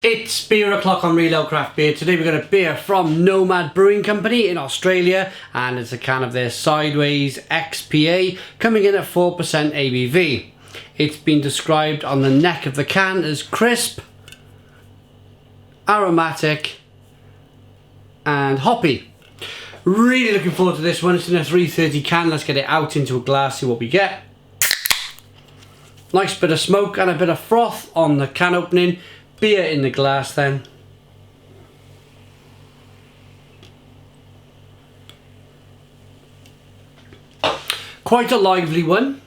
It's beer o'clock on Real Ale Craft Beer. Today we've got a beer from Nomad Brewing Company in Australia, and it's a can of their Sideways XPA coming in at 4% ABV. It's been described on the neck of the can as crisp, aromatic and hoppy. Really looking forward to this one. It's in a 330 can. Let's get it out into a glass, see what we get. Nice bit of smoke and a bit of froth on the can opening. Beer in the glass then. Quite a lively one.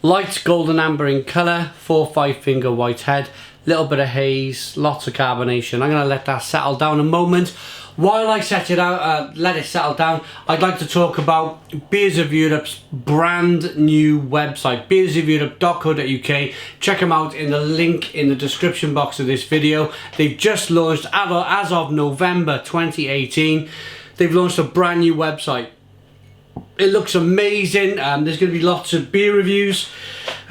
Light golden amber in colour, 4-5 finger white head, little bit of haze, lots of carbonation. I'm going to let that settle down a moment. While I set it out, let it settle down, I'd like to talk about Beers of Europe's brand new website, beersofeurope.co.uk. Check them out in the link in the description box of this video. They've just launched, as of November 2018, they've launched a brand new website. It looks amazing. There's going to be lots of beer reviews,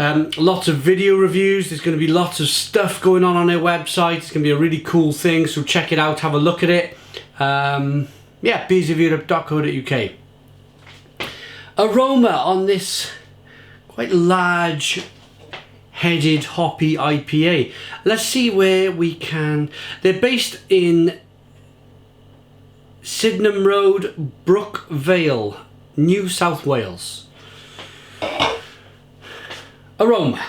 lots of video reviews. There's going to be lots of stuff going on their website. It's going to be a really cool thing, so check it out, have a look at it. Yeah, beersofeurope.co.uk. Aroma on this quite large headed hoppy IPA. Let's see where we can. They're based in Sydenham Road, Brookvale, New South Wales. Aroma.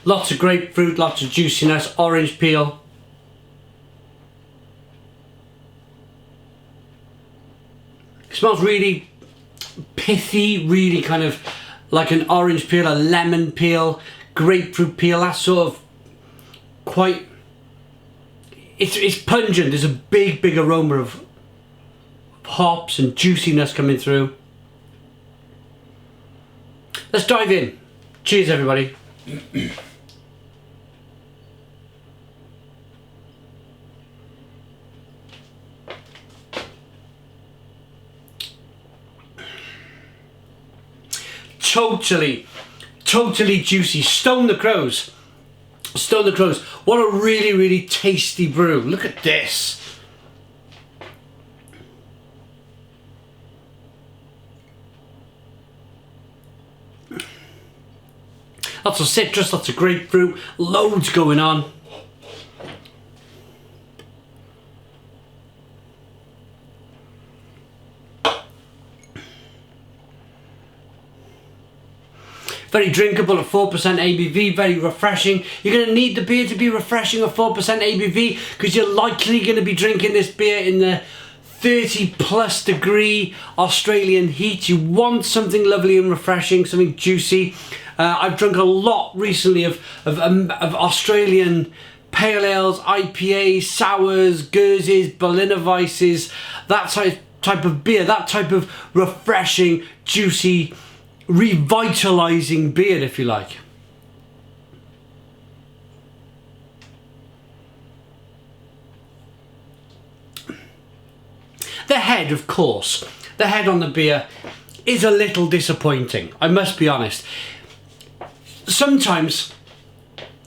Lots of grapefruit, lots of juiciness, orange peel. It smells really pithy, really kind of like an orange peel, a lemon peel, grapefruit peel. That's sort of quite, it's pungent. There's a big aroma of hops and juiciness coming through. Let's dive in. Cheers, everybody. Totally juicy. Stone the Crows. Stone the Crows. What a really tasty brew. Look at this. Lots of citrus, lots of grapefruit, loads going on. Very drinkable at 4% ABV, very refreshing. You're going to need the beer to be refreshing at 4% ABV because you're likely going to be drinking this beer in the 30+ degree Australian heat. You want something lovely and refreshing, something juicy. I've drunk a lot recently of Australian pale ales, IPAs, sours, Gurzes, Berliner Weisses, that type of beer, that type of refreshing, juicy, revitalizing beer, if you like. The head, of course, the head on the beer is a little disappointing, I must be honest. Sometimes,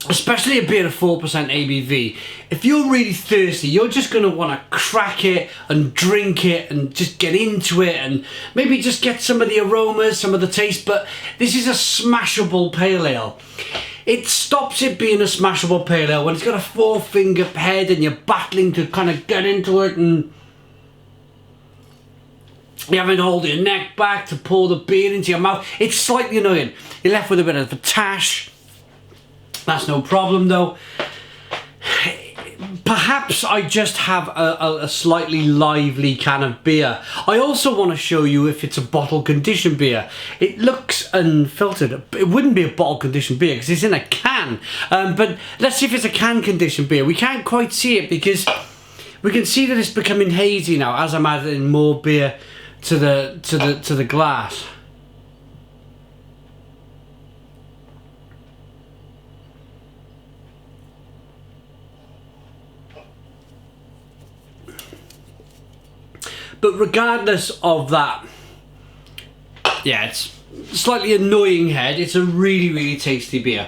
especially a beer of 4% ABV, if you're really thirsty, you're just going to want to crack it and drink it and just get into it and maybe just get some of the aromas, some of the taste, but this is a smashable pale ale. It stops it being a smashable pale ale when it's got a 4-finger head and you're battling to kind of get into it and you're having to hold your neck back to pour the beer into your mouth. It's slightly annoying. You're left with a bit of a tash. That's no problem though. Perhaps I just have a slightly lively can of beer. I also want to show you if it's a bottle conditioned beer. It looks unfiltered. It wouldn't be a bottle conditioned beer because it's in a can. But let's see if it's a can conditioned beer. We can't quite see it because we can see that it's becoming hazy now as I'm adding more beer to the glass. But regardless of that, yeah, it's slightly annoying head. It's a really, really tasty beer.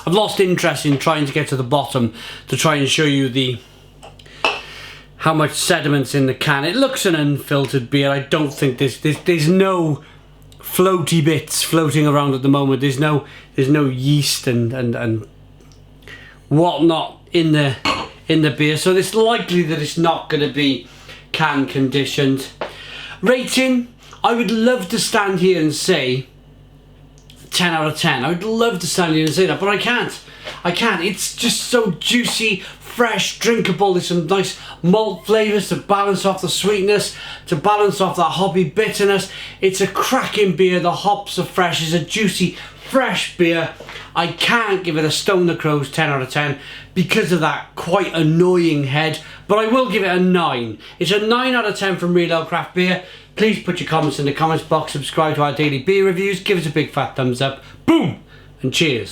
I've lost interest in trying to get to the bottom to try and show you how much sediment's in the can. It looks an unfiltered beer. I don't think there's no floaty bits floating around at the moment. There's no yeast and whatnot in the beer, so it's likely that it's not going to be can conditioned. Rating, I would love to stand here and say 10 out of 10. I would love to stand here and say that, but I can't. It's just so juicy, fresh, drinkable. There's some nice malt flavours to balance off the sweetness, to balance off that hoppy bitterness. It's a cracking beer. The hops are fresh. It's a juicy, fresh beer. I can't give it a Stone the Crows 10 out of 10 because of that quite annoying head, but I will give it a 9. It's a 9 out of 10 from Real Ale Craft Beer. Please put your comments in the comments box, subscribe to our daily beer reviews, give us a big fat thumbs up, boom, and cheers.